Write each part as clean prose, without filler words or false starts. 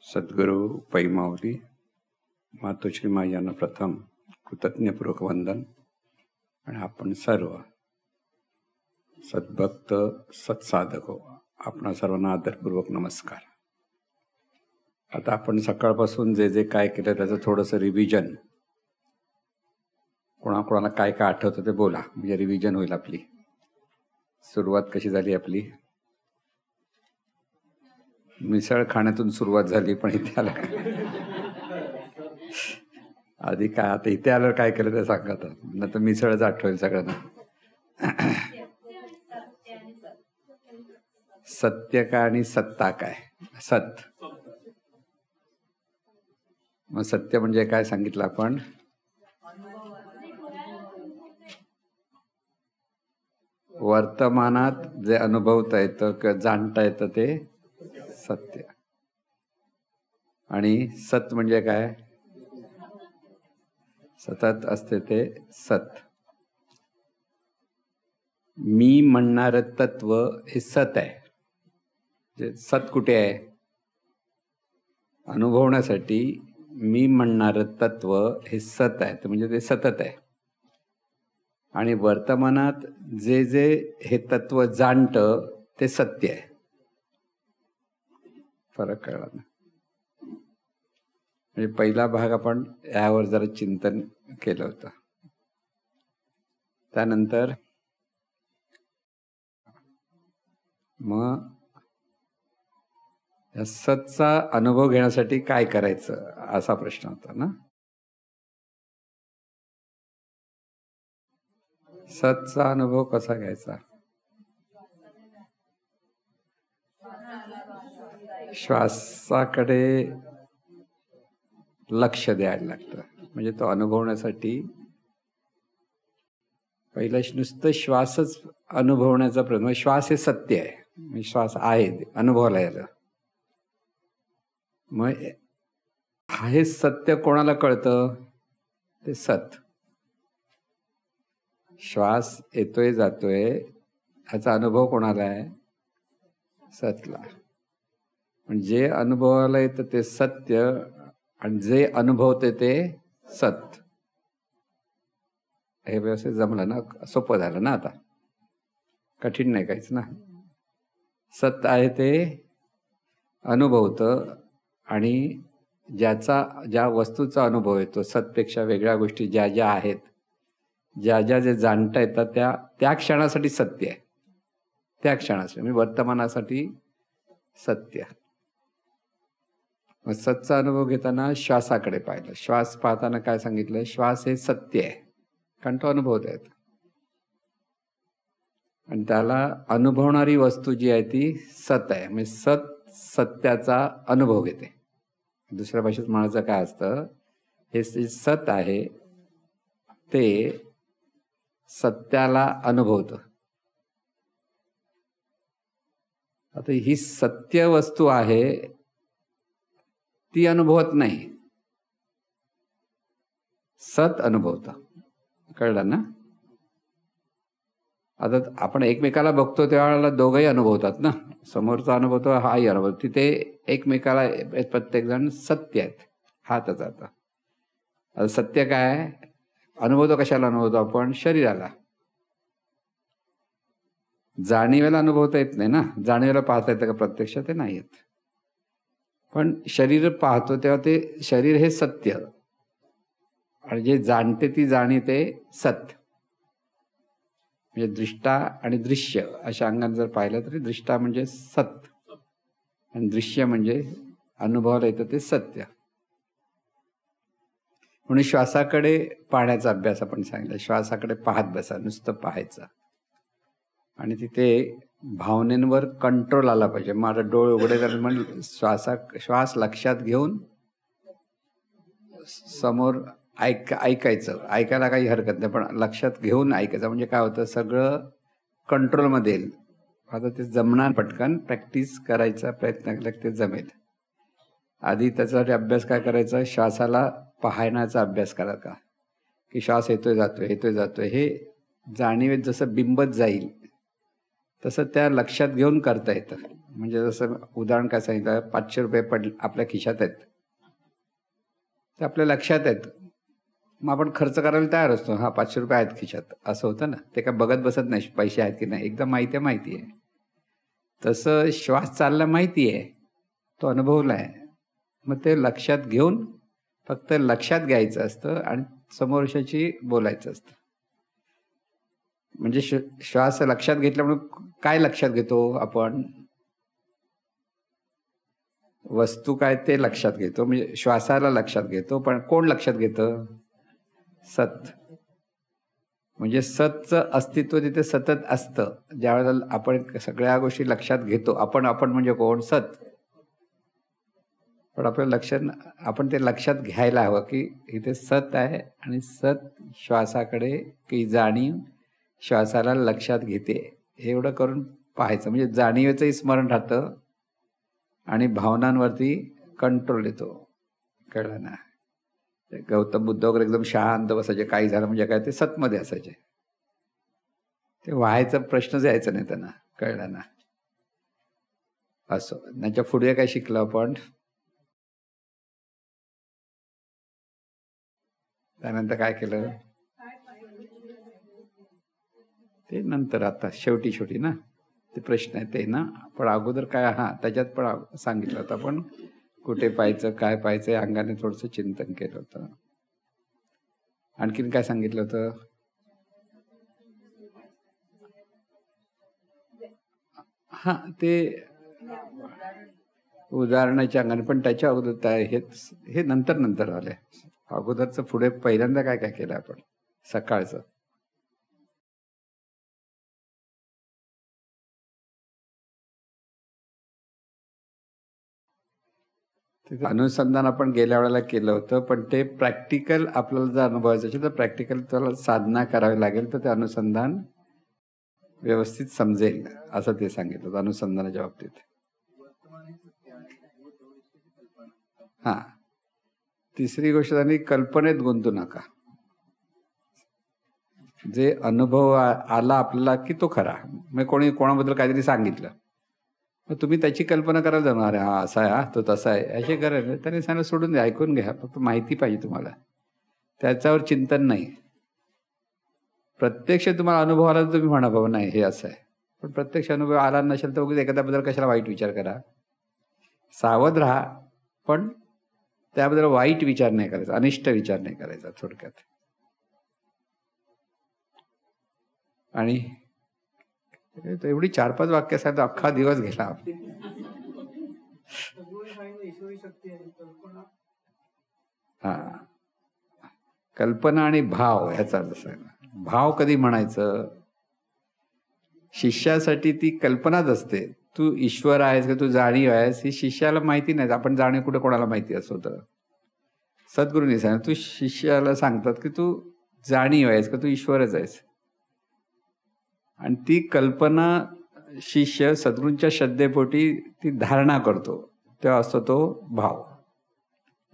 सद्गुरू पैमावली मातोश्री मायांना प्रथम कृतज्ञपूर्वक वंदन. आणि आपण सर्व सद्भक्त सत्साधक आपणा सर्वांना आदरपूर्वक नमस्कार. आता आपण सकाळपासून जे जे काय केलं त्याचं थोडंसं रिव्हिजन, कोणाकोणाला काय काय आठवतं ते बोला, म्हणजे रिव्हिजन होईल. आपली सुरुवात कशी झाली? आपली मिसळ खाण्यातून सुरुवात झाली, पण इथे आलं आधी काय, आता इथे आल्यावर काय केलं ते सांगा. आता नंतर मिसळच आठवेल सगळ्यांना. सत्य काय आणि सत्ता काय? सत, मग सत्य म्हणजे काय सांगितलं आपण? वर्तमानात जे अनुभवता येतं किंवा जाणता येतं ते सत्य. आणि सत म्हणजे काय? सतत असते ते सत. मी म्हणणार तत्व हे सत आहे. सत कुठे आहे? अनुभवण्यासाठी मी म्हणणार तत्व हे सत आहे, म्हणजे ते सतत आहे. आणि वर्तमानात जे जे हे तत्व जाणतं ते सत्य आहे. फरक कळला ना? म्हणजे पहिला भाग आपण यावर जरा चिंतन केलं होतं. त्यानंतर मग या सतचा अनुभव घेण्यासाठी काय करायचं असा प्रश्न होता ना. सतचा अनुभव कसा घ्यायचा? श्वासाकडे लक्ष द्यायला लागतं. म्हणजे तो अनुभवण्यासाठी पहिला नुसतं श्वासच अनुभवण्याचा प्रयत्न. श्वास हे सत्य आहे, श्वास आहे, अनुभवाला यायला. मग हे सत्य कोणाला कळतं? ते सत. श्वास येतोय जातोय ह्याचा अनुभव कोणाला आहे? सतला. जे अनुभवाला येतं ते सत्य, आणि जे अनुभवते ते सत. हे व्यवस्थित जमलं ना? सोपं झालं ना? आता कठीण नाही काहीच ना. सत आहे ते अनुभवतं, आणि ज्या वस्तूचा अनुभव येतो, सतपेक्षा वेगळ्या गोष्टी ज्या ज्या आहेत, ज्या जे जाणता येतात त्या क्षणासाठी सत्य आहे. त्या क्षणासाठी म्हणजे वर्तमानासाठी सत्य. मग सतचा अनुभव घेताना श्वासाकडे पाहिलं. श्वास पाहताना काय सांगितलं? श्वास हे सत्य आहे, कारण तो अनुभवता येतो. आणि त्याला अनुभवणारी वस्तू जी आहे ती सत आहे. म्हणजे सत सत्याचा अनुभव घेते. दुसऱ्या भाषेत म्हणायचं काय असतं? हे सत आहे ते सत्याला अनुभवतं. आता ही सत्य वस्तू आहे ती अनुभवत नाही, सत अनुभवतं. कळलं ना? आता आपण एकमेकाला बघतो त्यावेळेला दोघंही अनुभवतात ना. समोरचा अनुभवतो, हाही अनुभव. तिथे एकमेकाला प्रत्येक जण सत्य आहेत, हातच. आता सत्य काय अनुभवतो? कशाला अनुभवतो आपण? शरीराला. जाणीवेला अनुभवता येत नाही ना. जाणीवेला पाहता येतं का प्रत्यक्ष? ते नाही येत. पण शरीर पाहतो तेव्हा ते शरीर हे सत्य, आणि जे जाणते ती जाणीते सत. म्हणजे दृष्टा आणि दृश्य अशा अंगाने जर पाहिलं तरी दृष्टा म्हणजे सत, आणि दृश्य म्हणजे अनुभवाला येतं ते सत्य. म्हणून श्वासाकडे पाहण्याचा अभ्यास आपण सांगितलं. श्वासाकडे पाहत बसा, नुसतं पाहायचं. आणि तिथे भावनेंवर कंट्रोल आला पाहिजे. माझा डोळे उघडे तर म्हणून श्वास लक्षात घेऊन समोर ऐकायचं. ऐकायला काही हरकत नाही, पण लक्षात घेऊन ऐकायचं. म्हणजे काय होतं? सगळं कंट्रोलमध्ये येईल. आता ते जमणार. पटकन प्रॅक्टिस करायचा प्रयत्न केला की ते जमेल. आधी त्याच्यासाठी अभ्यास काय करायचा? श्वासाला पाहण्याचा अभ्यास करायचा. की श्वास येतोय जातोय, येतोय जातोय, हे जाणीवेत जसं बिंबत जाईल तसं त्या लक्षात घेऊन करता येतं. म्हणजे जसं उदाहरण काय सांगितलं, 500 रुपये आपल्या खिशात आहेत, ते आपल्या लक्षात आहेत, मग आपण खर्च करायला तयार असतो. हा 500 रुपये आहेत खिशात, असं होतं ना. ते काय बघत बसत नाही पैसे आहेत की नाही, एकदम माहिती आहे. तसं श्वास चालला माहिती आहे, तो अनुभवला आहे, मग ते लक्षात घेऊन फक्त लक्षात घ्यायचं असतं आणि समोरच्याशी बोलायचं असतं. म्हणजे श्वास लक्षात घेतल्यामुळे काय लक्षात घेतो आपण? वस्तू काय ते लक्षात घेतो, म्हणजे श्वासाला लक्षात घेतो. पण कोण लक्षात घेतं? सत. म्हणजे सतचं अस्तित्व तिथे सतत असतं. ज्यावेळेला आपण सगळ्या गोष्टी लक्षात घेतो, आपण म्हणजे कोण? सत. पण आपलं आपण ते लक्षात घ्यायला हवं की इथे सत आहे आणि सत श्वासाकडे की जाणीव श्वासाला लक्षात घेते, एवढं करून पाहायचं. म्हणजे जाणीवेचंही स्मरण राहतं आणि भावनांवरती कंट्रोल येतो. कळलं ना? गौतम बुद्ध वगैरे एकदम शांत बसायचे, काही झालं म्हणजे काय ते सतमध्ये असायचे. ते व्हायचा प्रश्नच यायचा नाही त्यांना. कळलं ना? असं. त्याच्या पुढे काय शिकलो आपण? त्यानंतर काय केलं ते नंतर, आता शेवटी ना ते प्रश्न आहे ते ना. पण अगोदर काय, त्याच्यात पण सांगितलं होतं आपण कुठे पाहायचं, काय पाहायचं, अंगाने थोडंसं चिंतन केलं होतं. आणखीन काय सांगितलं होतं? ते उदाहरणाच्या अंगाने, पण त्याच्या अगोदर हे नंतर आले. अगोदरचं पुढे पहिल्यांदा काय काय केलं आपण? सकाळचं अनुसंधान आपण गेल्या वेळेला केलं होतं, पण ते प्रॅक्टिकल आपल्याला जर अनुभवायचं असेल तर प्रॅक्टिकल त्याला साधना करावी लागेल, तर ते अनुसंधान व्यवस्थित समजेल असं ते सांगितलं होतं अनुसंधानाच्या बाबतीत. तिसरी गोष्ट झाली, कल्पनेत गुंतू नका. जे अनुभव आला आपल्याला की तो खरा. मग कोणी कोणाबद्दल काहीतरी सांगितलं, मग तुम्ही त्याची कल्पना करायला जाणार, हा असा आहे, तो तसा आहे, असे करायला त्याने सांगितलं सोडून द्या, ऐकून घ्या. फक्त माहिती पाहिजे तुम्हाला, त्याच्यावर चिंतन नाही. प्रत्यक्ष तुम्हाला अनुभव आला तर तुम्ही म्हणा बाबा नाही हे असं आहे. पण प्रत्यक्ष अनुभव आला नसेल तर उगीच एखाद्याबद्दल कशाला वाईट विचार करा. सावध राहा, पण त्याबद्दल वाईट विचार नाही करायचा, अनिष्ट विचार नाही करायचा थोडक्यात. आणि एवढी 4-5 वाक्य सांगतो, अख्खा दिवस गेला. कल्पना आणि भाव ह्याचा अर्थ. भाव कधी म्हणायचं? शिष्यासाठी ती कल्पनाच असते. तू ईश्वर आहेस का, तू जाणीव आहेस, ही शिष्याला माहिती नाही. आपण जाणीव कुठे कोणाला माहिती असं होतं. सद्गुरूंनी सांगितलं, तू शिष्याला सांगतात की तू जाणीव आहेस का, तू ईश्वरच आहेस. आणि ती कल्पना शिष्य सद्गुरूंच्या श्रद्धेपोटी ती धारणा करतो, तेव्हा असतो तो भाव.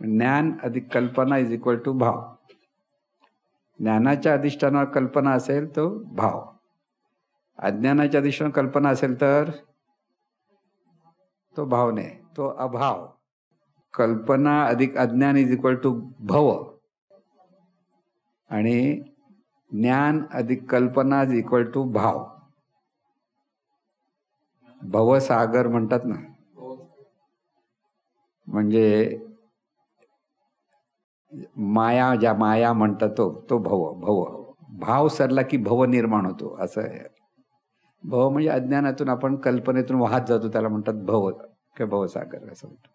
ज्ञान अधिक कल्पना इज इक्वल टू भाव. ज्ञानाच्या अधिष्ठानावर कल्पना असेल तो भाव, अज्ञानाच्या अधिष्ठानावर कल्पना असेल तर तो भाव नाही, तो अभाव. कल्पना अधिक अज्ञान इज इक्वल टू भव, आणि ज्ञान अधिक कल्पना इज इक्वल टू भाव. भवसागर म्हणतात ना, म्हणजे माया, ज्या माया म्हणतात तो भव. भाव सरला की भव निर्माण होतो, असं आहे. भव म्हणजे अज्ञानातून आपण कल्पनेतून वाहत जातो, त्याला म्हणतात भव किंवा भवसागर असं म्हणतो.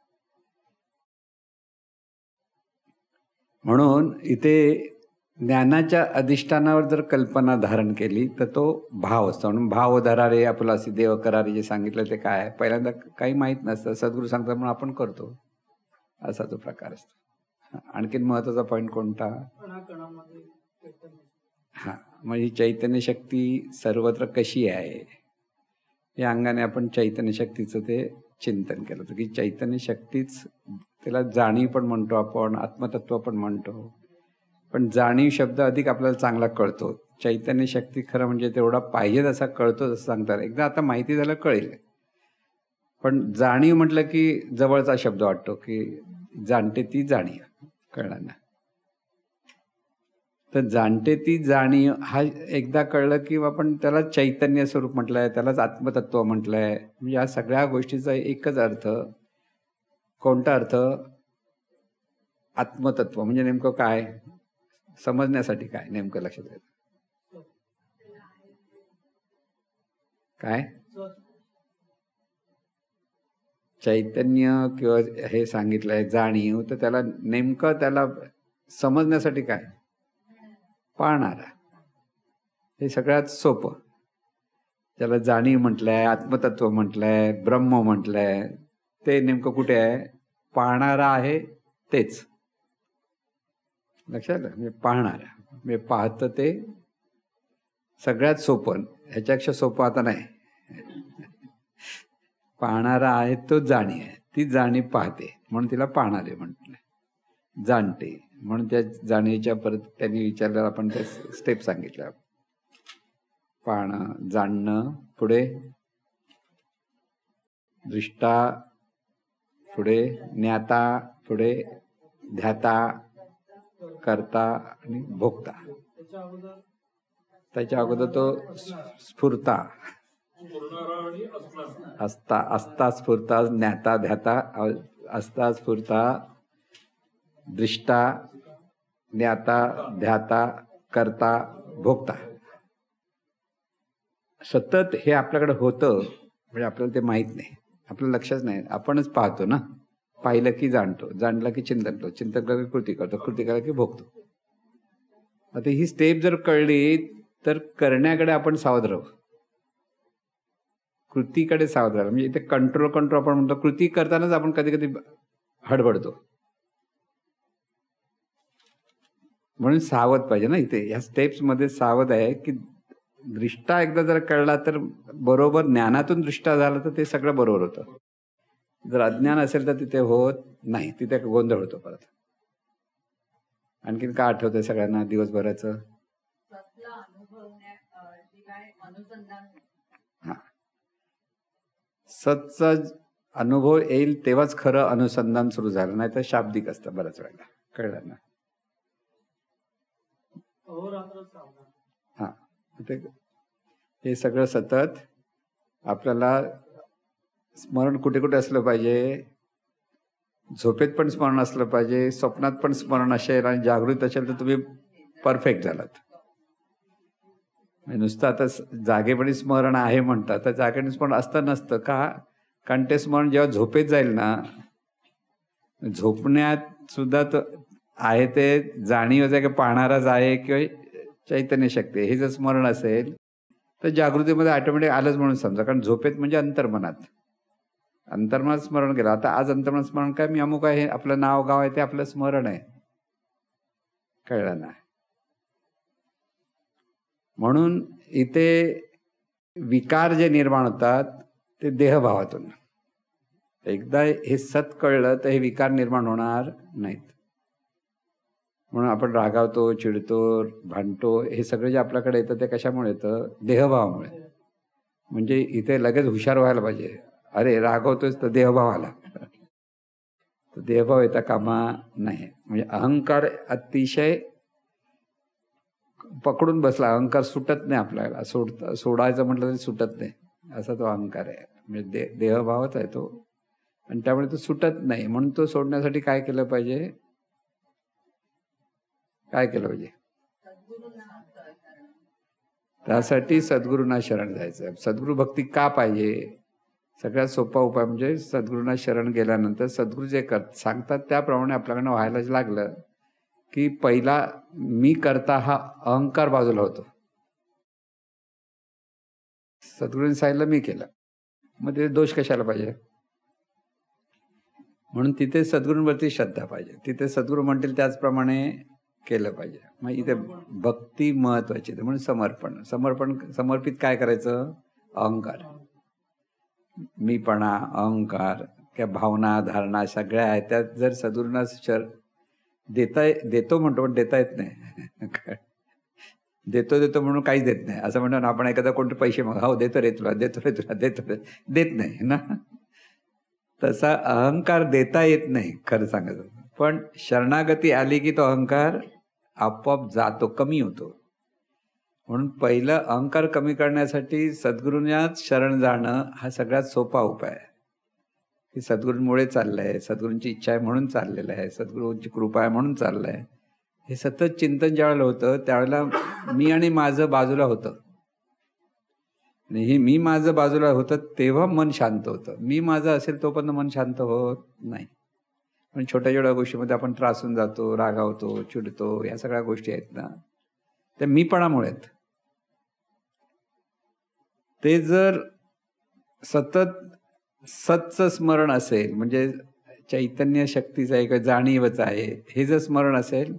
म्हणून इथे ज्ञानाच्या अधिष्ठानावर जर कल्पना धारण केली तर तो भाव असतो. म्हणून भाव धरारे आपुलासी देव करारे जे सांगितलं ते काय आहे, पहिल्यांदा काही माहीत नसतं, सद्गुरू सांगतात म्हणून आपण करतो, असा तो प्रकार असतो. आणखीन महत्वाचा पॉईंट कोणता? म्हणजे चैतन्य शक्ती सर्वत्र कशी आहे या अंगाने आपण चैतन्य शक्तीचं ते चिंतन केलं होतं की चैतन्य शक्तीच, त्याला जाणीव पण म्हणतो आपण, आत्मतत्व पण म्हणतो. पण जाणीव शब्द अधिक आपल्याला चांगला कळतो. चैतन्य शक्ती खरं म्हणजे तेवढा पाहिजे तसा कळतो असं सांगतात. एकदा आता माहिती झालं कळेल. पण जाणीव म्हटलं की जवळचा शब्द वाटतो, की जाणते ती जाणीव. कळलं ना? तर जाणते ती जाणीव हा एकदा कळलं की आपण त्याला चैतन्य स्वरूप म्हटलंय, त्यालाच आत्मतत्व म्हटलंय. म्हणजे या सगळ्या गोष्टीचा एकच अर्थ. कोणता अर्थ? आत्मतत्व. म्हणजे नेमकं काय? समजण्यासाठी काय नेमकं लक्षात येतं? काय? चैतन्य किंवा हे सांगितलंय जाणीव, तर त्याला नेमकं त्याला समजण्यासाठी काय? पाहणारा. हे सगळ्यात सोपं. त्याला जाणीव म्हटलंय, आत्मतत्व म्हटलंय, ब्रह्म म्हटलंय. ते नेमकं कुठे आहे? पाहणारा आहे तेच. लक्षात आलं? म्हणजे पाहणारा म्हणजे पाहतं ते सगळ्यात सोपं. ह्याच्यापेक्षा सोपं आता नाही. पाहणारा आहे तो जाणीव आहे. ती जाणीव पाहते म्हणून तिला पाहणारे म्हटले. जाणते म्हणून त्या जाणीवेच्या परत त्यांनी विचारल्यावर आपण त्या स्टेप सांगितल्या. पाहणं, जाणणं, पुढे दृष्टा, पुढे ज्ञाता, पुढे ध्याता, करता आणि भोगता. त्याच्या अगोदर तो स्फुरता, अस्ता स्फुरता, ज्ञाता ध्याता, अस्ता स्फुरता, दृष्टा, ज्ञाता ध्याता, करता, भोगता. सतत हे आपल्याकडे होतं म्हणजे आपल्याला ते माहीत नाही, आपलं लक्षच नाही. आपणच पाहतो ना. पाहिलं की जाणतो, जाणलं की चिंतन करतो, चिंतन केलं की कृती करतो, कृती केलं की भोगतो. आता ही स्टेप जर कळली तर करण्याकडे आपण सावध राहू, कृतीकडे सावध राहू. म्हणजे इथे कंट्रोल आपण म्हणतो. कृती करतानाच आपण कधी कधी हडबडतो. म्हणून सावध पाहिजे ना. इथे ह्या स्टेप्स मध्ये सावध आहे की दृष्टा एकदा जर कळला तर बरोबर, ज्ञानातून दृष्टा झाला तर ते सगळं बरोबर होतं. जर अज्ञान असेल तर तिथे होत नाही, तिथे गोंधळ होतो परत. आणखीन काय आठवतंय सगळ्यांना दिवसभराचं? हा, सतचा अनुभव येईल तेव्हाच खरं अनुसंधान सुरू झालं, नाही तर शाब्दिक असतं बऱ्याच वेळेला. कळलं ना? हा, हे सगळं सतत आपल्याला स्मरण कुठे कुठे असलं पाहिजे. झोपेत पण स्मरण असलं पाहिजे, स्वप्नात पण स्मरण असेल आणि जागृत असेल तर तुम्ही परफेक्ट झालात. नुसतं आता जागेपणी स्मरण आहे म्हणतात, तर जागेपणी स्मरण असतं नसतं का? कारण ते स्मरण जेव्हा झोपेत जाईल ना, झोपण्यात सुद्धा आहे ते जाणीव आहे की पाहणाराच आहे किंवा चैतन्य शक्ती, हे जर स्मरण असेल तर जागृतीमध्ये ऑटोमॅटिक आलंच म्हणून समजा. कारण झोपेत म्हणजे अंतर्मनात स्मरण केलं. आता आज अंतर्मनात स्मरण काय? मी अमुक आहे, आपलं नाव गाव आहे, ते आपलं स्मरण आहे. कळलं ना? म्हणून इथे विकार जे निर्माण होतात ते देहभावातून. एकदा हे सत कळलं तर हे विकार निर्माण होणार नाहीत. म्हणून आपण रागावतो, चिडतो, भांडतो, हे सगळं जे आपल्याकडे येतं ते कशामुळे येतं? देहभावामुळे. म्हणजे इथे लगेच हुशार व्हायला पाहिजे. अरे रागवतोच तर देहभाव आला. तर देहभाव येता कामा नाही. म्हणजे अहंकार अतिशय पकडून बसला. अहंकार सुटत नाही आपल्याला. सोडायचं म्हटलं तरी सुटत नाही, असा तो अहंकार आहे. म्हणजे देहभावच आहे तो, आणि त्यामुळे तो सुटत नाही. म्हणून तो सोडण्यासाठी काय केलं पाहिजे? काय केलं पाहिजे? त्यासाठी सद्गुरूंना शरण जायचं. सद्गुरू भक्ती का पाहिजे? सगळ्यात सोपा उपाय म्हणजे सद्गुरूंना शरण गेल्यानंतर सद्गुरू जे सांगतात त्याप्रमाणे आपल्याकडनं व्हायला लागलं की पहिला मी करता हा अहंकार बाजूला होतो. सद्गुरूंनी सांगितलं मी केलं, मग ते दोष कशाला पाहिजे? म्हणून तिथे सद्गुरूंवरती श्रद्धा पाहिजे. तिथे सद्गुरू म्हणतील त्याचप्रमाणे केलं पाहिजे. मग इथे भक्ती महत्वाची. म्हणून समर्पित काय करायचं? अहंकार, मीपणा, अहंकार किंवा भावना, धारणा सगळ्या आहेत, त्यात जर सद्गुरूंना देतो म्हणतो पण देता येत नाही. देतो म्हणून काहीच देत नाही. असं म्हणतो ना आपण, एखादा कोणते पैसे मग हो देतो रे तुला, देतो रे तुला, देतो रे, देत नाही ना. तसा अहंकार देता येत नाही खरं सांगायचं. पण शरणागती आली की तो अहंकार आपोआप जातो, कमी होतो. म्हणून पहिलं अहंकार कमी करण्यासाठी सद्गुरूंनाच शरण जाणं हा सगळ्यात सोपा उपाय आहे. की सद्गुरूंमुळे चाललंय, सद्गुरूंची इच्छा आहे म्हणून चाललेलं आहे, सद्गुरूंची कृपा आहे म्हणून चाललंय. हे सतत चिंतन ज्यावेळेला होतं त्यावेळेला मी आणि माझं बाजूला होतं. आणि हे मी माझं बाजूला होतं तेव्हा मन शांत होतं. मी माझं असेल तोपर्यंत मन शांत होत नाही. पण छोट्या छोट्या गोष्टीमध्ये आपण त्रासून जातो, रागावतो, चिडतो. या सगळ्या गोष्टी आहेत ना, त्या मीपणामुळे आहेत. ते जर सतत सतचं स्मरण असेल, म्हणजे चैतन्य शक्तीचं एक जाणीवच आहे, हे जर स्मरण असेल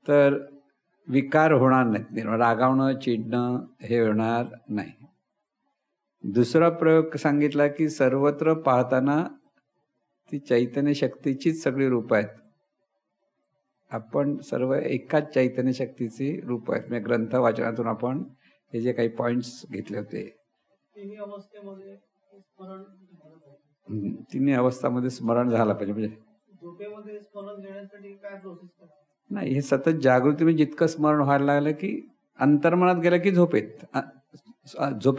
तर विकार होणार नाहीत, रागावणं, चिडणं हे होणार नाही. दुसरा प्रयोग सांगितला की सर्वत्र पाहताना ती चैतन्य शक्तीचीच सगळी रूप आहेत. आपण सर्व एकाच चैतन्य शक्तीची रूप आहेत. म्हणजे ग्रंथ वाचनातून आपण हे जे काही पॉइंट्स घेतले होते, तिन्ही अवस्थामध्ये स्मरण झालं पाहिजे. म्हणजे झोपेमध्ये स्मरण घेण्यासाठी काय प्रोसेस नाही, हे सतत जागृती म्हणजे जितकं स्मरण व्हायला लागलं की अंतर्मनात गेलं की झोपेत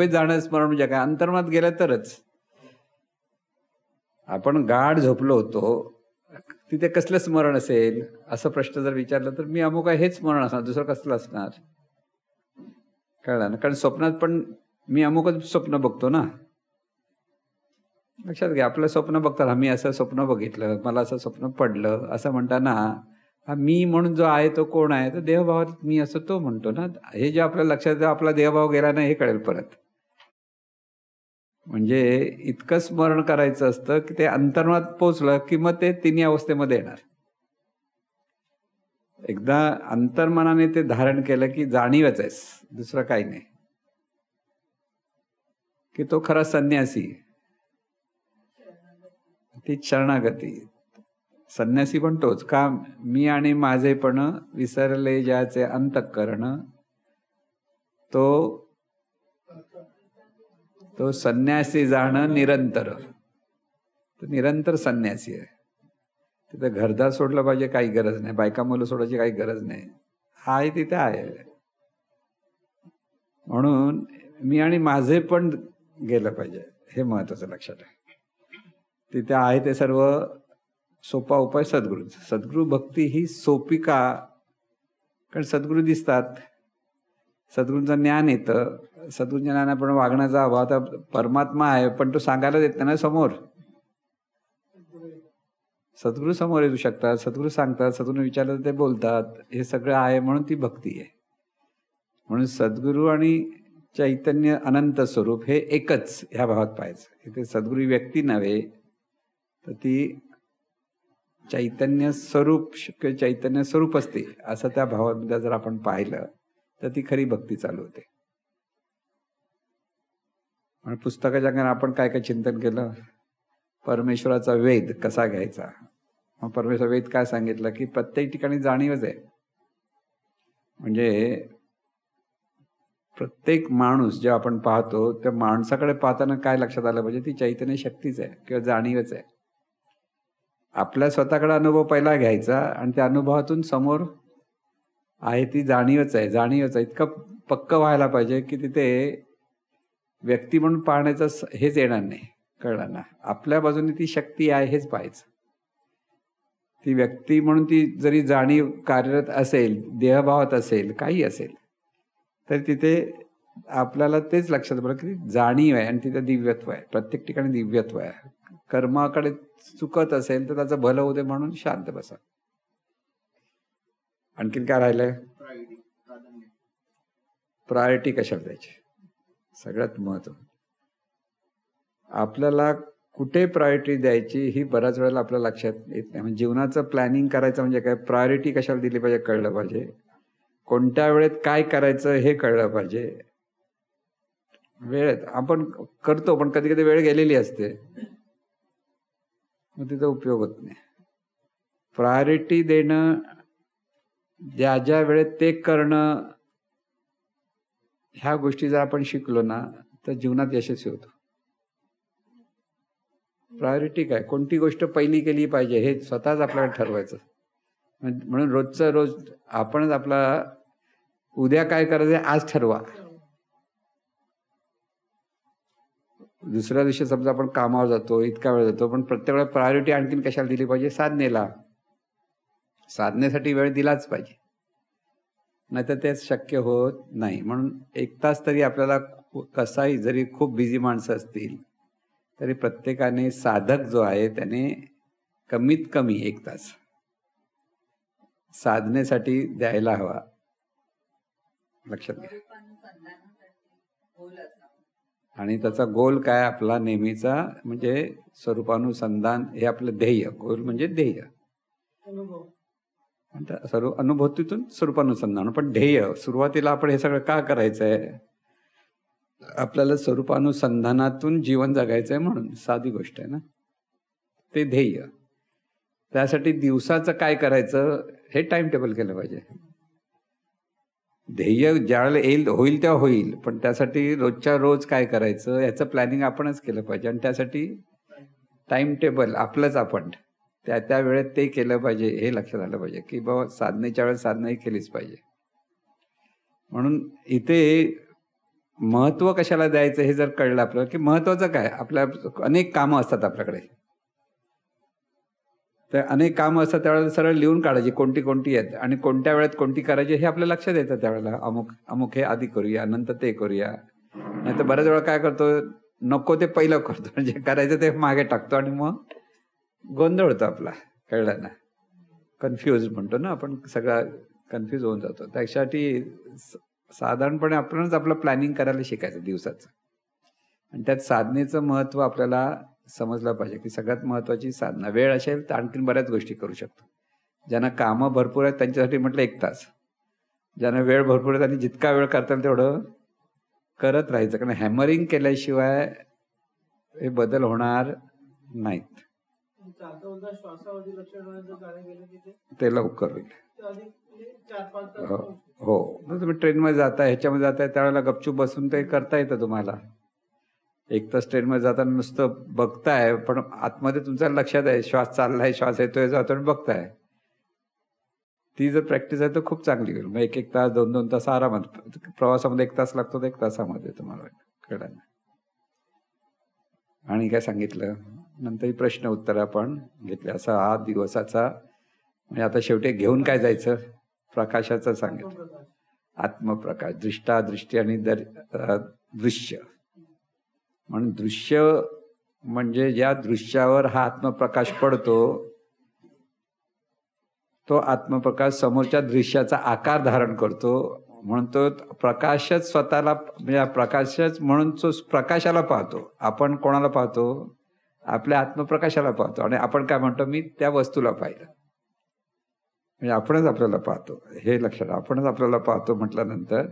जाणं स्मरण म्हणजे काय, अंतर्मनात गेलं तरच. आपण गाढ झोपलो होतो, तिथे कसलं स्मरण असेल असं प्रश्न जर विचारला तर मी अमुक आहे हेच स्मरण असणार, दुसरं कसलं असणार, कळलं ना. कारण स्वप्नात पण मी अमुकच स्वप्न बघतो ना. लक्षात घ्या, आपलं स्वप्न बघताना मी असं स्वप्न बघितलं, मला असं स्वप्न पडलं असं म्हणताना हा मी म्हणून जो आहे तो कोण आहे, तर देहभावात मी असं तो म्हणतो ना. हे जे आपल्या लक्षात येतं, आपला देहभाव गेला नाही हे कळेल परत. म्हणजे इतकं स्मरण करायचं असतं की ते अंतर्मनात पोचलं की मग ते तिन्ही अवस्थेमध्ये येणार. एकदा अंतर्मनाने ते धारण केलं की जाणीवच आहेस, दुसरं काही नाही, की तो खरा संन्यासी. ती शरणागती. संन्यासी पण तोच का, मी आणि माझेपण विसरले ज्याचे अंतःकरण, तो संन्यासी जाणं निरंतर. तो निरंतर संन्यासी आहे. तिथे घरदार सोडलं पाहिजे काही गरज नाही, बायका मुलं सोडायची काही गरज नाही, आहे तिथे आहे. म्हणून मी आणि माझे पण गेलं पाहिजे, हे महत्वाचं लक्षात आहे. तिथे आहे ते सर्व सोपा उपाय सद्गुरू. सद्गुरू भक्ती ही सोपी का, कारण सद्गुरू दिसतात, सद्गुरूंचं ज्ञान येतं, सद्गुरूंच्या ज्ञानाप्रमाणे वागण्याचा अभाव. आता परमात्मा आहे पण तो सांगायला देत नाही ना समोर. सद्गुरू समोर येऊ शकतात, सद्गुरू सांगतात, सद्गुरू विचारलं तर ते बोलतात, हे सगळं आहे म्हणून ती भक्ती आहे. म्हणून सद्गुरू आणि चैतन्य अनंत स्वरूप हे एकच ह्या भावात पाहायचं. इथे सद्गुरू व्यक्ती नव्हे तर ती चैतन्य स्वरूप, चैतन्य स्वरूप असते असं त्या भावामध्ये जर आपण पाहिलं तर ती खरी भक्ती चालू होते. आणि पुस्तकाच्या अंगाने आपण काय काय चिंतन केलं, परमेश्वराचा वेध कसा घ्यायचा. मग परमेश्वर वेध काय सांगितलं की प्रत्येक ठिकाणी जाणीवच आहे. म्हणजे प्रत्येक माणूस जे आपण पाहतो त्या माणसाकडे पाहताना काय लक्षात आलं पाहिजे, ती चैतन्य शक्तीच आहे किंवा जाणीवच आहे. आपल्या स्वतःकडे अनुभव पहिला घ्यायचा आणि त्या अनुभवातून समोर आहे ती जाणीवच आहे, जाणीवच आहे इतकं पक्क व्हायला पाहिजे की तिथे व्यक्ती म्हणून पाहण्याचं हेच येणार नाही, कळलं ना. आपल्या बाजूने ती शक्ती आहे हेच पाहायचं. ती व्यक्ती म्हणून ती जरी जाणीव कार्यरत असेल, देहभावात असेल, काही असेल, तर तिथे आपल्याला तेच लक्षात पडलं की जाणीव आहे आणि तिथे दिव्यत्व आहे. प्रत्येक ठिकाणी दिव्यत्व आहे. कर्माकडे चुकत असेल तर त्याचं भलं होते म्हणून शांत बसा. आणखीन काय राहिलंय, प्रायोरिटी कशाला द्यायची, सगळ्यात महत्व. आपल्याला कुठे प्रायोरिटी द्यायची ही बऱ्याच वेळेला आपल्या लक्षात येत नाही. म्हणजे जीवनाचं प्लॅनिंग करायचं म्हणजे काय, प्रायोरिटी कशाला दिली पाहिजे कळलं पाहिजे, कोणत्या वेळेत काय करायचं हे कळलं पाहिजे. वेळेत आपण करतो पण कधी कधी वेळ गेलेली असते, मग तिचा उपयोग होत नाही. प्रायोरिटी देणं, ज्या ज्या वेळेत ते करणं, ह्या गोष्टी जर आपण शिकलो ना तर जीवनात यशस्वी होतो. प्रायोरिटी काय, कोणती गोष्ट पहिली केली पाहिजे हे स्वतःच आपल्याला ठरवायचं. म्हणून रोजचं रोज आपणच आपला उद्या काय करायचं आज ठरवा. दुसऱ्या दिवशी समजा आपण कामावर जातो, इतका वेळ जातो, पण प्रत्येक वेळेला प्रायोरिटी आणखीन कशाला दिली पाहिजे, साधनेला. साधनेसाठी वेळ दिलाच पाहिजे, नाहीतर ते शक्य होत नाही. म्हणून 1 तास तरी आपल्याला, कसाही जरी खूप बिझी माणसं असतील तरी प्रत्येकाने, साधक जो आहे त्याने कमीत कमी 1 तास साधनेसाठी द्यायला हवा. लक्षात घ्या. आणि त्याचा गोल काय, आपला नेहमीचा म्हणजे स्वरूपानुसंधान, हे आपलं ध्येय. गोल म्हणजे ध्येय, सर्व अनुभूतीतून स्वरूपानुसंधान. पण ध्येय, सुरुवातीला आपण हे सगळं का करायचंय, आपल्याला स्वरूपानुसंधानातून जीवन जगायचंय, म्हणून साधी गोष्ट आहे ना, ते ध्येय. त्यासाठी दिवसाचं काय करायचं हे टाइम टेबल केलं पाहिजे. ध्येय ज्यावेळेला येईल होईल तेव्हा होईल, पण त्यासाठी रोजच्या रोज काय करायचं याचं प्लॅनिंग आपणच केलं पाहिजे. आणि त्यासाठी टाइम टेबल आपलंच आपण त्या वेळेत ते केलं पाहिजे, हे लक्षात आलं पाहिजे की बाबा साधनेच्या वेळेस साधनाही केलीच पाहिजे. म्हणून इथे महत्व कशाला द्यायचं हे जर कळलं आपल्याला, की महत्वाचं काय, आपल्या अनेक कामं असतात आपल्याकडे, तर अनेक कामं असतात त्यावेळेला सरळ लिहून काढायची कोणती कोणती आहेत आणि कोणत्या वेळेत कोणती करायची हे आपल्या लक्षात येतं. त्यावेळेला अमुक अमुक हे आधी करूया, नंतर ते करूया. नाही तर बऱ्याच वेळा काय करतो, नको ते पहिलं करतो, म्हणजे करायचं ते मागे टाकतो आणि मग गोंधळ होतो आपला. कळलं ना, कन्फ्यूज म्हणतो ना आपण, सगळा कन्फ्यूज होऊन जातो. त्यासाठी साधारणपणे आपणच आपलं प्लॅनिंग करायला शिकायचं दिवसाचं. आणि त्यात साधनेचं महत्व आपल्याला समजलं पाहिजे, की सगळ्यात महत्वाची साधना. वेळ असेल तर आणखीन बऱ्याच गोष्टी करू शकतो. ज्यांना कामं भरपूर आहेत त्यांच्यासाठी म्हटलं 1 तास, ज्यांना वेळ भरपूर आहे त्यांनी जितका वेळ करता येईल तेवढं करत राहायचं. कारण हॅमरिंग केल्याशिवाय हे बदल होणार नाहीत. ते लवकर होईल. हो, तुम्ही ट्रेनमध्ये जाताय, ह्याच्यामध्ये जाताय, त्यावेळेला गपचूप बसून ते करता येतं तुम्हाला. 1 तास ट्रेनमध्ये जाताना नुसतं बघताय, पण आतमध्ये तुमच्या लक्षात आहे श्वास चाललाय, श्वास येतोय, जातोय, बघताय. ती जर प्रॅक्टिस आहे तर खूप चांगली होईल. मग 1-1 तास 2-2 तास आरामात. प्रवासामध्ये 1 तास लागतो, तर 1 तासामध्ये तुम्हाला कळलं. आणि काय सांगितलं नंतर प्रश्न उत्तर आपण घेतले. असा हा दिवसाचा, म्हणजे आता शेवटी घेऊन काय जायचं, प्रकाशाचं सांगितलं. आत्मप्रकाश, दृष्टा, दृष्टी आणि दृश्य. म्हणून दृश्य म्हणजे ज्या दृश्यावर हा आत्मप्रकाश पडतो, तो आत्मप्रकाश समोरच्या दृश्याचा आकार धारण करतो. म्हणून तो प्रकाशच स्वतःला, म्हणजे प्रकाशच म्हणून तो प्रकाशाला पाहतो. आपण कोणाला पाहतो, आपल्या आत्मप्रकाशाला पाहतो. आणि आपण काय म्हणतो, मी त्या वस्तूला पाहिलं, म्हणजे आपणच आपल्याला पाहतो. हे लक्षात, आपणच आपल्याला पाहतो म्हटल्यानंतर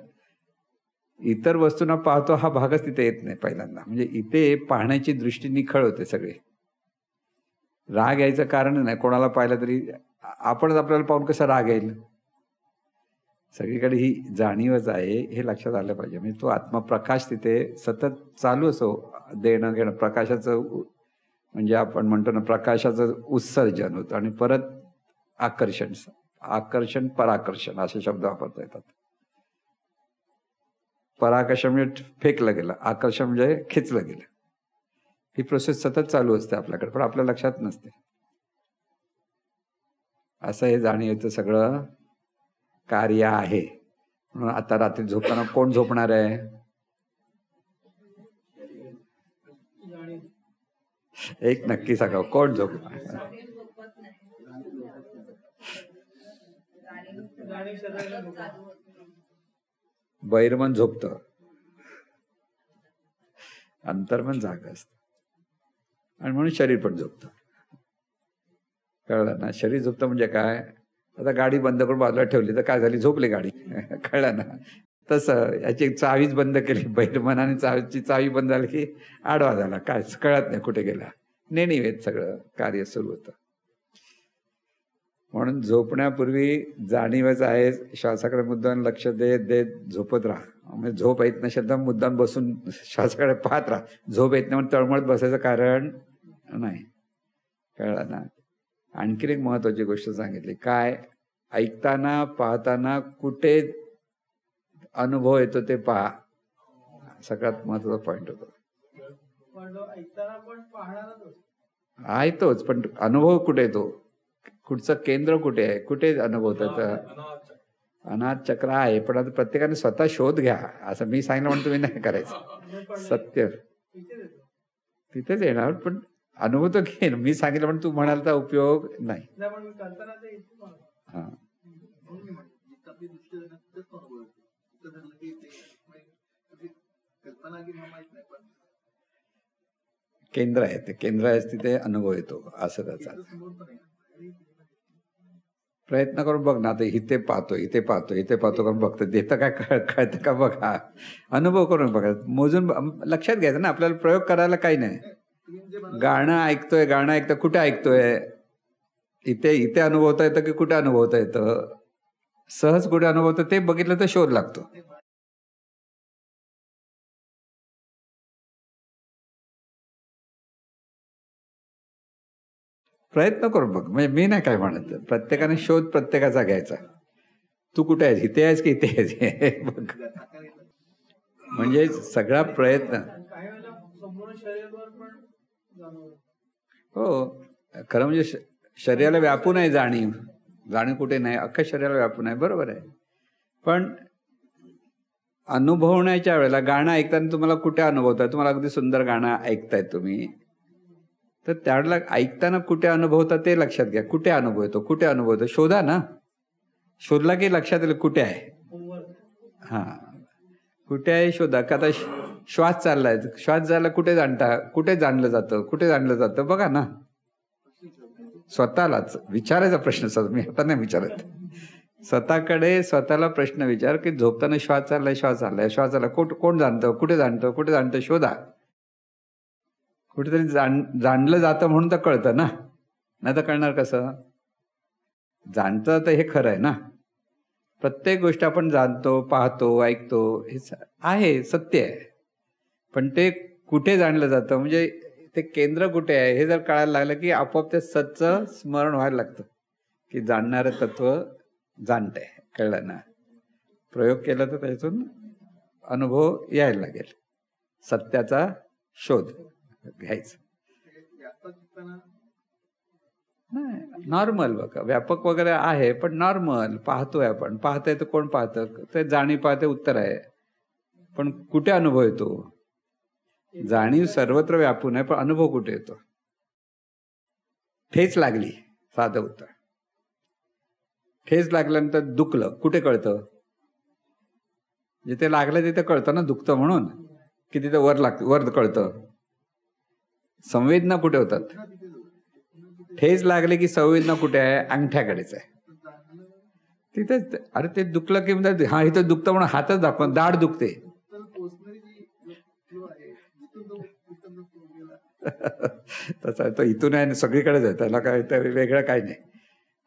इतर वस्तूंना पाहतो हा भागच तिथे येत नाही पहिल्यांदा. म्हणजे इथे पाहण्याची दृष्टी निखळ होते सगळी. राग यायचं कारण नाही, कोणाला पाहिलं तरी आपणच आपल्याला पाहून कसा राग येईल. सगळीकडे ही जाणीवच आहे, हे लक्षात आलं पाहिजे. म्हणजे तो आत्मप्रकाश तिथे सतत चालू असो, देणं घेणं. प्रकाशाचं म्हणजे आपण म्हणतो ना, प्रकाशाचं उत्सर्जन होतं आणि परत आकर्षण, आकर्षण पराकर्षण असे शब्द वापरता येतात. पराकर्षण म्हणजे फेकलं गेलं, आकर्षण म्हणजे खेचलं गेलं. ही प्रोसेस सतत चालू असते आपल्याकडे, पण आपल्या लक्षात नसते. असं हे जाणीवेचं सगळं कार्य आहे. म्हणून आता रात्री झोपताना कोण झोपणार आहे, एक नक्की सांगा, कोण झोपणार? बहिर्मन झोपतं, अंतर्मन जाग असतं, आणि म्हणून शरीर पण झोपतं. कळलं ना, शरीर झोपतं म्हणजे काय, आता गाडी बंद करून बाजूला ठेवली तर काय झाली, झोपली गाडी. कळलं ना, तसं याची चावीच बंद केली बहिर्मनाने, चावी बंद झाली की आडवा झाला, काय कळत नाही कुठे गेला, नेणीवेत सगळं कार्य सुरू होतं. म्हणून झोपण्यापूर्वी जाणीवच आहे, श्वासाकडे मुद्दाम लक्ष देत देत झोपत राहा. म्हणजे झोप येत नसेल तर मुद्दाम बसून श्वासाकडे पाहत राहा. झोप येत नाही म्हणून तळमळत बसायचं कारण नाही. कळलं ना. आणखी एक महत्वाची गोष्ट सांगितली, काय, ऐकताना पाहताना कुठे अनुभव येतो ते पहा. सगळ्यात महत्वाचा पॉइंट होतो. आहे तोच, पण अनुभव कुठे येतो, कुठचं केंद्र कुठे आहे, कुठे अनुभवत येतं. अनाथ चक्र आहे, पण आता प्रत्येकाने स्वतः शोध घ्या. असं मी सांगितलं म्हणून तुम्ही नाही करायचं. सत्य तिथेच येणार, पण अनुभव तर घे. मी सांगितलं म्हणून तू म्हणाल तर उपयोग नाही. हा, केंद्र आहे, ते केंद्र आहे, तिथे अनुभव येतो. असं त्याचा प्रयत्न करून बघ ना. आता इथे पाहतो, इथे पाहतो, इथे पाहतो करून बघतो, देतं काय, कळतं का बघा. अनुभव करून बघा, मोजून लक्षात घ्यायचं ना. आपल्याला प्रयोग करायला काही नाही. गाणं ऐकतोय, गाणं ऐकतं, कुठे ऐकतोय, इथे इथे अनुभवता येतं की कुठे अनुभवता येतं, सहज कुठे अनुभवतं ते बघितलं तर शोध लागतो. प्रयत्न करून बघ. म्हणजे मी नाही काय म्हणत, प्रत्येकाने शोध प्रत्येकाचा घ्यायचा. तू कुठे आहेस, इथे आहेस की इथे आहेस बघ. म्हणजे सगळा प्रयत्न. हो, खरं म्हणजे शरीराला व्यापून आहे जाणीव. जाणीव कुठे नाही, अख्ख्या शरीराला व्यापून आहे. बरोबर आहे. पण अनुभवण्याच्या वेळेला गाणं ऐकताना तुम्हाला कुठे अनुभवताय, तुम्हाला अगदी सुंदर गाणं ऐकताय तुम्ही, तर त्यावेळेला ऐकताना कुठे अनुभवता ते लक्षात घ्या. कुठे अनुभव येतो, कुठे अनुभव येतो शोधा ना. शोधला की लक्षात येईल कुठे आहे. हा, कुठे आहे शोधा. का आता श्वास चाललाय, श्वास जायला कुठे जाणता, कुठे जाणलं जातं, कुठे जाणलं जातं बघा ना. स्वतःलाच विचारायचा प्रश्न. मी आता नाही विचारत. स्वतःकडे स्वतःला प्रश्न विचार की झोपताना श्वास चाललाय, श्वास चाललाय, श्वास चाललाय, कोण जाणतं, कुठे जाणतं, कुठे जाणतं शोधा. कुठेतरी जाणलं जातं म्हणून तर कळतं ना, नाही तर कळणार कसं. जाणतं तर हे खरं आहे ना. प्रत्येक गोष्ट आपण जाणतो, पाहतो, ऐकतो, हे आहे, सत्य आहे. पण ते कुठे जाणलं जातं, म्हणजे ते केंद्र कुठे आहे हे जर कळायला लागलं की आपोआप ते सतचं स्मरण व्हायला लागतं की जाणणारं तत्व जाणतंय. कळलं ना. प्रयोग केला तर त्यातून अनुभव यायला लागेल. सत्याचा शोध घ्यायचं. नाही, नॉर्मल बघा. व्यापक वगैरे आहे पण नॉर्मल पाहतोय आपण. पाहतोय तर कोण पाहतं, ते जाणीव पाहते उत्तर आहे. पण कुठे अनुभव येतो. जाणीव सर्वत्र व्यापून आहे, पण अनुभव कुठे येतो. ठेच लागली, साधं उत्तर. ठेच लागल्यानंतर दुखलं, कुठे कळतं. जिथे लागलं तिथे कळतं ना दुखतं म्हणून, की तिथे वर लागतं, वर कळतं. संवेदना कुठे होतात. ठेच लागले की संवेदना कुठे आहे, अंगठ्याकडेच आहे. तिथेच. अरे ते दुखलं की म्हणजे हा इथं दुखतं म्हणून हातच दाखवा, दाढ दुखते. तसा तो इथून आहे सगळीकडेच आहे, त्याला काय वेगळं काही नाही.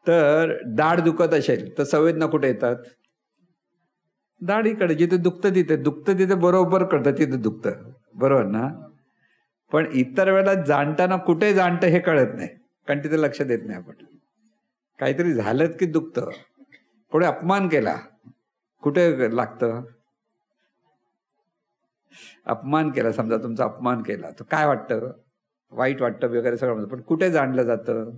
तर दाढ दुखत असेल तर संवेदना कुठे येतात, दाढीकडे. जिथे दुखतं तिथे बरोबर कळतं तिथे दुखतं. बरोबर ना. पण इतर वेळेला जाणताना कुठे जाणतं हे कळत नाही, कारण तिथे लक्ष देत नाही आपण. काहीतरी झालं की दुखतं. पुढे अपमान केला कुठे लागतं. अपमान केला, समजा तुमचा अपमान केला तर काय वाटतं, वाईट वाटतं वगैरे सगळं. पण कुठे जाणलं जातं.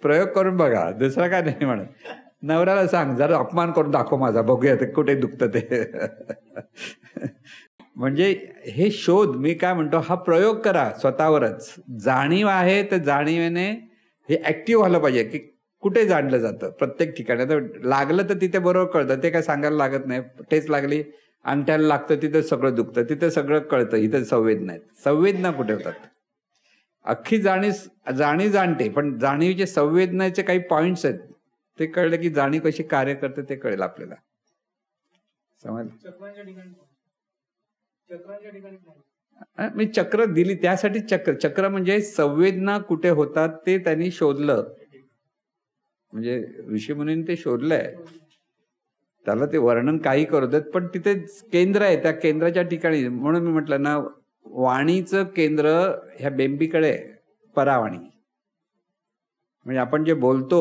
प्रयोग करून बघा, दुसरा काय नाही म्हणत. नवऱ्याला सांग जरा अपमान करून दाखव माझा, बघूया ते कुठे दुखतं ते. म्हणजे हे शोध, मी काय म्हणतो, हा प्रयोग करा स्वतःवरच. जाणीव आहे तर जाणीवेने हे ऍक्टिव्ह व्हायला पाहिजे की कुठे जाणलं जातं प्रत्येक ठिकाणी. तर लागलं तर तिथे बरोबर कळतं, ते काय सांगायला लागत नाही. ठेच लागली, अंगठ्याला लागतं, तिथे सगळं दुखतं, तिथे सगळं कळतं. इथे संवेदना आहेत. संवेदना कुठे होतात. अख्खी जाणीव जाणते, पण जाणीवचे संवेदनाचे काही पॉइंट्स आहेत, ते कळलं की जाणीव कशी कार्य करते ते कळेल आपल्याला. समजलं. मी चक्र दिली त्यासाठी. चक्र म्हणजे संवेदना कुठे होतात ते त्यांनी शोधलं. म्हणजे ऋषीमुनींनी ते शोधलंय. त्याला ते वर्णन काही करू देत, पण तिथे केंद्र आहे. त्या केंद्राच्या ठिकाणी, म्हणून मी म्हटलं ना, वाणीचं केंद्र ह्या बेंबीकडे परावाणी. म्हणजे आपण जे बोलतो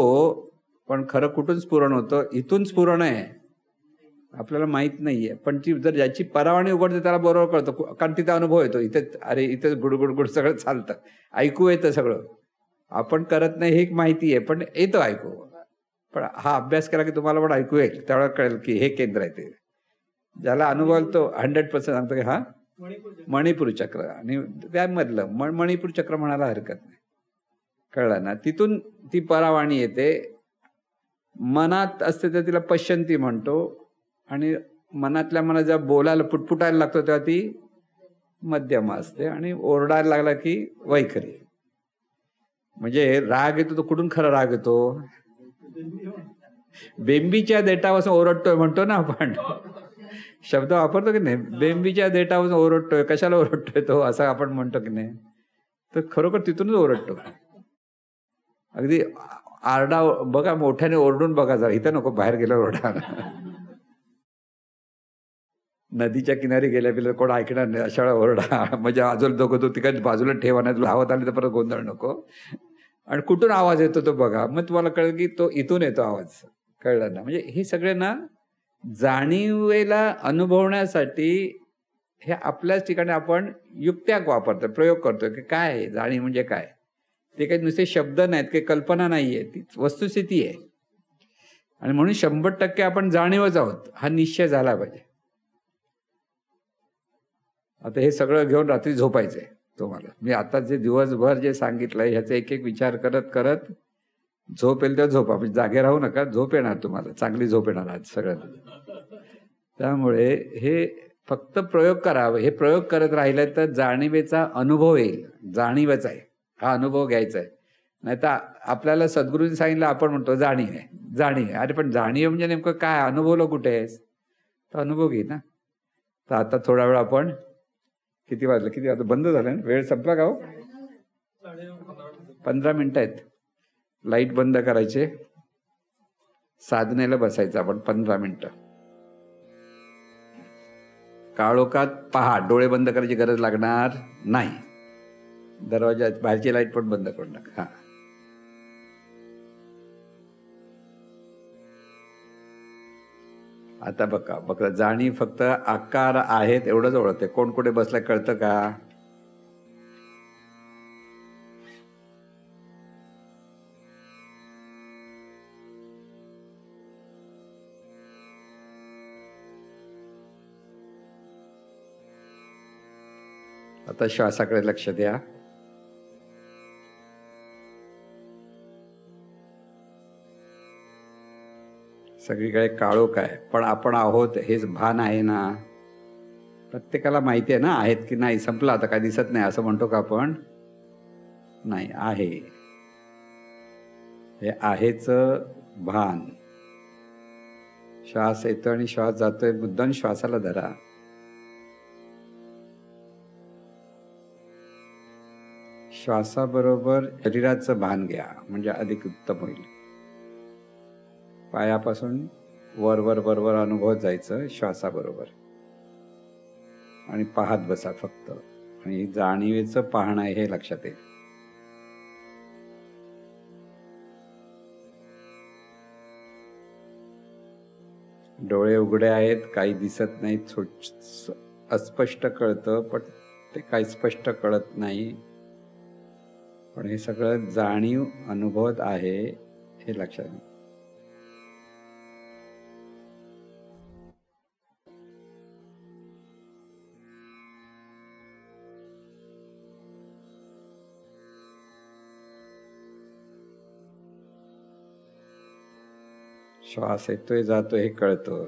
पण खरं कुठून स्फुरण होतं? इथून स्फुरण आहे, आपल्याला माहित नाहीये. पण ती जर ज्याची परावाणी उघडते त्याला बरोबर कळतं, कारण तिथे अनुभव येतो. इथे अरे इथे गुडगुडगुड सगळं चालतं, ऐकू येतं सगळं. आपण करत नाही हे एक माहिती आहे, पण येतं ऐकू. पण हा अभ्यास केला की तुम्हाला पण ऐकू येईल, त्यावेळेला कळेल की हे केंद्र आहे ते. ज्याला अनुभव तो 100% सांगतो की हा मणिपूर चक्र. आणि त्यामधलं मणिपूर चक्र म्हणायला हरकत नाही. कळलं ना? तिथून ती परावाणी येते. मनात असते तर तिला पश्यंती म्हणतो. आणि मनातल्या मनात जेव्हा बोलायला पुटपुटायला लागतो तेव्हा ती मध्यमा असते. आणि ओरडायला लागला की वैखरी. म्हणजे राग येतो तो कुठून खरा राग येतो? बेंबीच्या देठापासून ओरडतोय म्हणतो ना आपण, शब्द वापरतो की नाही? बेंबीच्या देठापासून ओरडतोय. कशाला ओरडतोय तो, असं आपण म्हणतो की नाही? तर खरोखर तिथूनच ओरडतो. अगदी आरडा बघा, मोठ्याने ओरडून बघा जरा. इथं नको, बाहेर गेल्यावर ओरडा. नदीच्या किनारी गेल्या बिल्या कोण ऐकणार नाही, अशा वेळा ओरडा. म्हणजे आजूला दोघं तो तिकडे बाजूला ठेवा, नाही धावत आली तर परत गोंधळ नको. आणि कुठून आवाज येतो तो बघा, मग तुम्हाला कळेल की तो इथून येतो आवाज. कळलं ना? म्हणजे हे सगळे ना जाणीवेला अनुभवण्यासाठी हे आपल्याच ठिकाणी आपण युक्त्या वापरतो, प्रयोग करतो की काय आहे जाणीव म्हणजे काय. ते काही नुसते शब्द नाहीत, काही कल्पना नाहीये, ती वस्तुस्थिती आहे. आणि म्हणून 100% आपण जाणीवच आहोत हा निश्चय झाला पाहिजे. आता हे सगळं घेऊन रात्री झोपायचंय तुम्हाला. मी आता जे दिवसभर जे सांगितलंय ह्याचा एक एक विचार करत करत झोप येईल तेव्हा झोपा. म्हणजे जागे राहू नका, झोप येणार तुम्हाला, चांगली झोप येणार आज सगळं. त्यामुळे हे फक्त प्रयोग करावे. हे प्रयोग करत राहिले तर जाणीवेचा अनुभव येईल. जाणीवच आहे, हा अनुभव घ्यायचा आहे. नाही तर आपल्याला सद्गुरूंनी सांगितलं, आपण म्हणतो जाणीव आहे, जाणीव आहे. अरे पण जाणीव म्हणजे नेमकं काय? अनुभवलं कुठे आहेस? तर अनुभव घे ना. तर आता थोडा वेळ आपण, किती वाजलं, किती आता बंद झालं ना, वेळ संपला का हो? 15 मिनिटं आहेत. लाईट बंद करायचे, साधनेला बसायचं आपण 15 मिनिटं. काळोखात पहा, डोळे बंद करायची गरज लागणार नाही. दरवाजा बाहेरची लाईट पण बंद करून टाक. हा, आता बघा बघा, जाणीव फक्त आकार आहेत एवढंच ओळखते. कोण कुठे बसलाय कळतं का? आता श्वासाकडे लक्ष द्या. सगळीकडे काळोख आहे, पण आपण आहोत हेच भान आहे ना? प्रत्येकाला माहिती आहे ना आहेत की नाही. संपलं आता, काय दिसत नाही असं म्हणतो का आपण? नाही, आहे. हे आहेच भान. श्वास येतो आणि श्वास जातोय, मुद्दाम श्वासाला धरा. श्वासाबरोबर शरीराचं भान घ्या, म्हणजे अधिक उत्तम होईल. पायापासून वरवर वरवर अनुभवत जायचं श्वासाबरोबर. आणि पाहत बसा फक्त. आणि जाणीवेचं पाहणं आहे हे लक्षात येईल. डोळे उघडे आहेत, काही दिसत नाही, अस्पष्ट कळतं, पण ते काही स्पष्ट कळत नाही. पण हे सगळं जाणीव अनुभवत आहे हे लक्षात येईल. श्वास येतोय जातोय हे कळतं.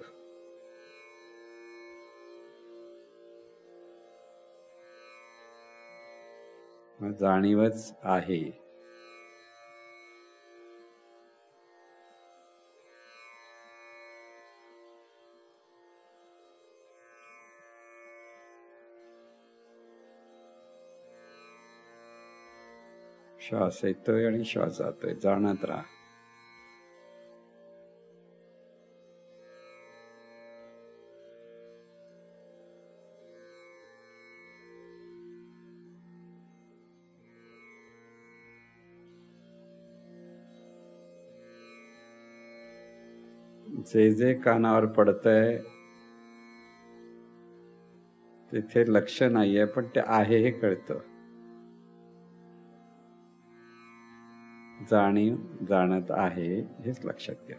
जाणीवच आहे. श्वास येतोय आणि श्वास जातोय, जाणत राहा. जे जे कानावर पडतंय तिथे लक्ष नाहीये, पण ते आहे हे कळतं. जाणीव जाणत आहे हेच लक्षात घ्या.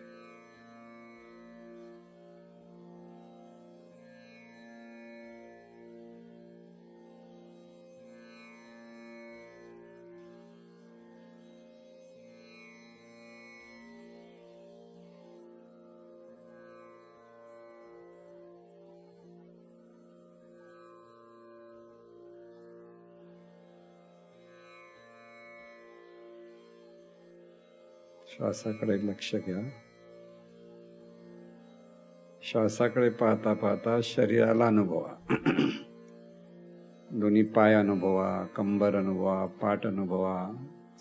श्वासाकडे लक्ष घ्या. श्वासाकडे पाहता पाहता शरीराला अनुभवा. दोन्ही पाय अनुभवा, कंबर अनुभवा, पाठ अनुभवा,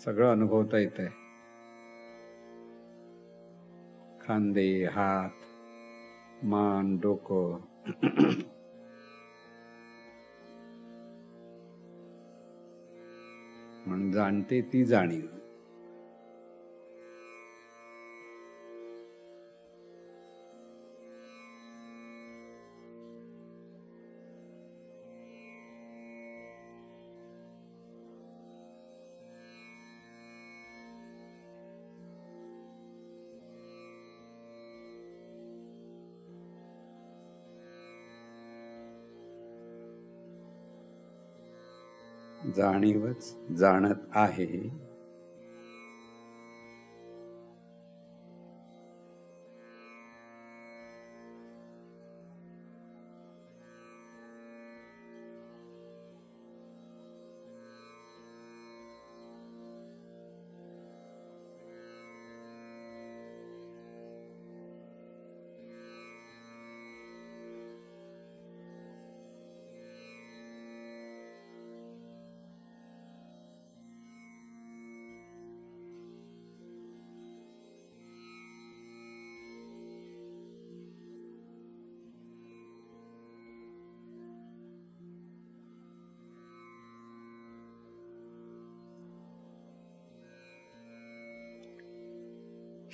सगळं अनुभवता येतंय. खांदे, हात, मान, डोकं. म्हणून जाणते ती जाणीव. जाणीवच जाणत आहे.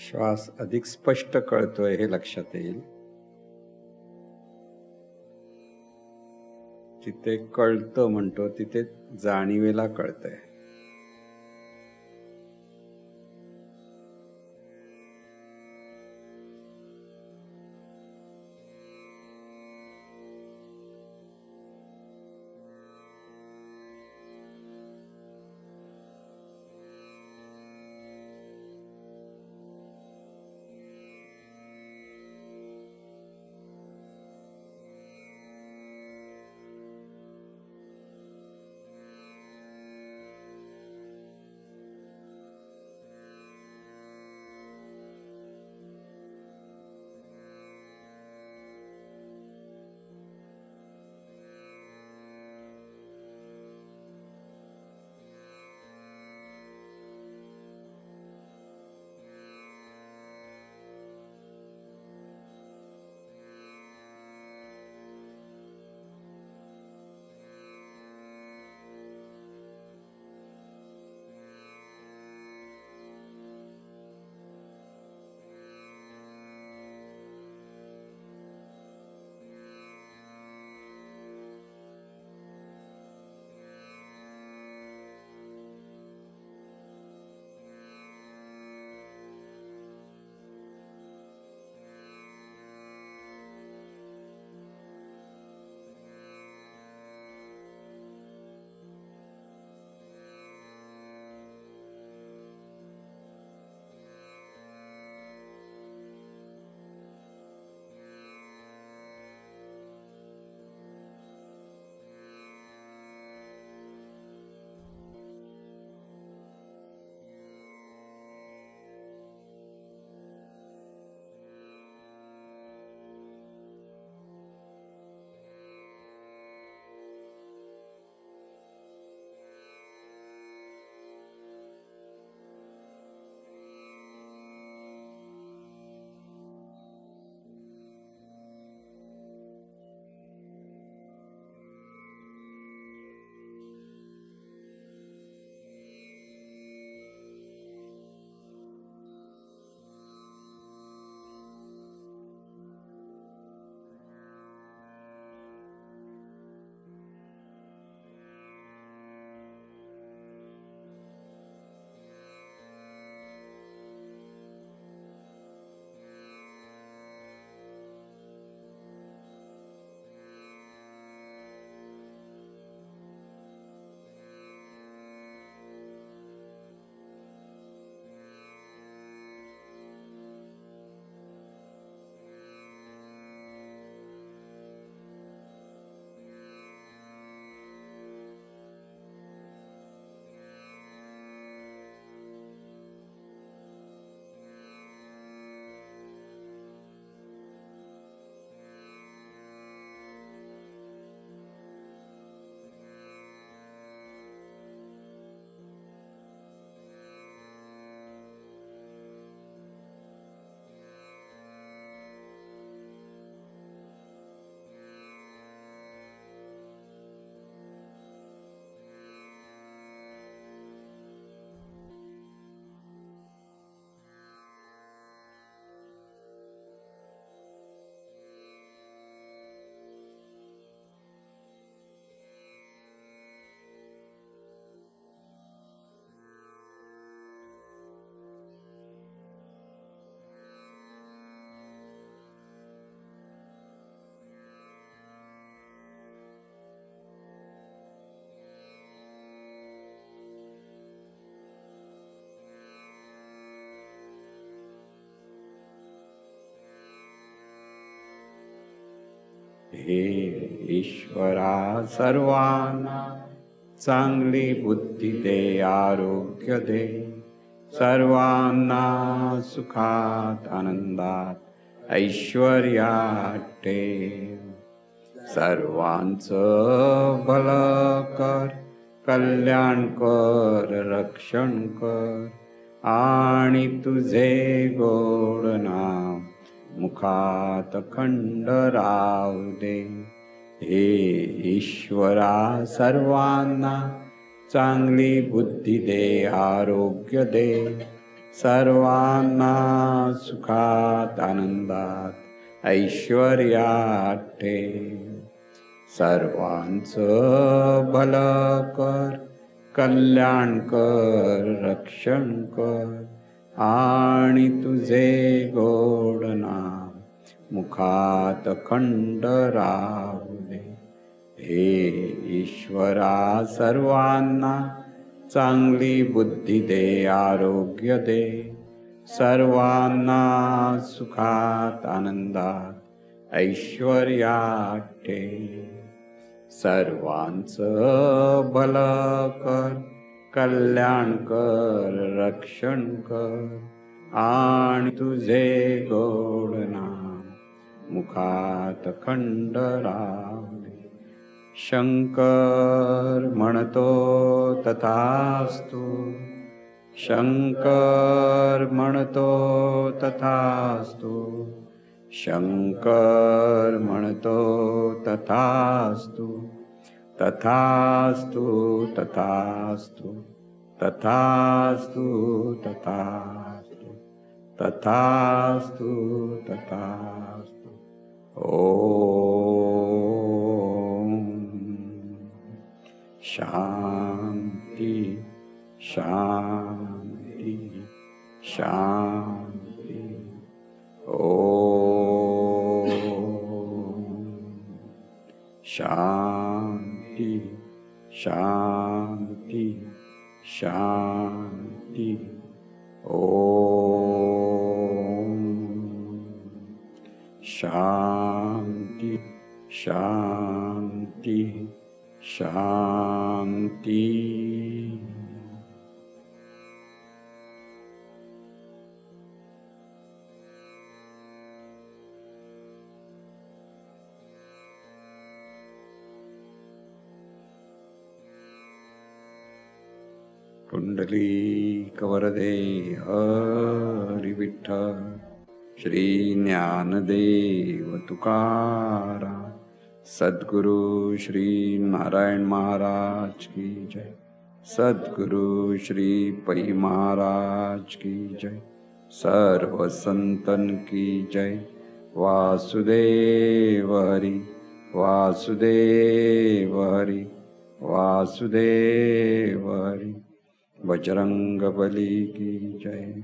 श्वास अधिक स्पष्ट कळतोय हे लक्षात येईल. जिथे कळतं म्हणतो तिथे जाणीवेला कळतंय. हे ईश्वरा सर्वांना चांगली बुद्धी दे, आरोग्य दे, सर्वांना सुखात आनंदात ऐश्वर्यात ठेव. सर्वांचं भलं कर, कल्याण कर, रक्षण कर, आणि तुझे गोड नाम मुखात खंड राहू दे. हे ईश्वरा सर्वांना चांगली बुद्धी दे, आरोग्य दे, सर्वांना सुखात आनंदात ऐश्वर्यात ठेव. सर्वांचं भलं कर, कल्याण कर, रक्षण कर, आणि तुझे गोड नाम मुखात खंड राहू दे. हे ईश्वरा सर्वांना चांगली बुद्धी दे, आरोग्य दे, सर्वांना सुखात आनंदात ऐश्वर्यात ठेव. सर्वांचं भलं कर, कल्याण कर, रक्षण कर, आणि तुझे गोड नाम मुखात खंड राहू दे. शंकर म्हणतो तथास्तु, शंकर म्हणतो तथास्तु, शंकर म्हणतो तथास्तु, तथास्तु, तथास्तु, तथास्तु, तथास्तु, तथास्तु, तथास्तु. ओम शांती शांती शांती. ओम शांती शांती शांती. ओम शांती शांती शांती. पुंडलीक वरदे हरी विठ्ठल. श्री ज्ञानदेव तुकाराम. सद्गुरु श्री नारायण महाराज की जय. सद्गुरु श्री पै महाराज की जय. सर्व संतन की जय. वासुदेव हरि वासुदेव हरि वासुदेव हरि. बजरंग बली की जय.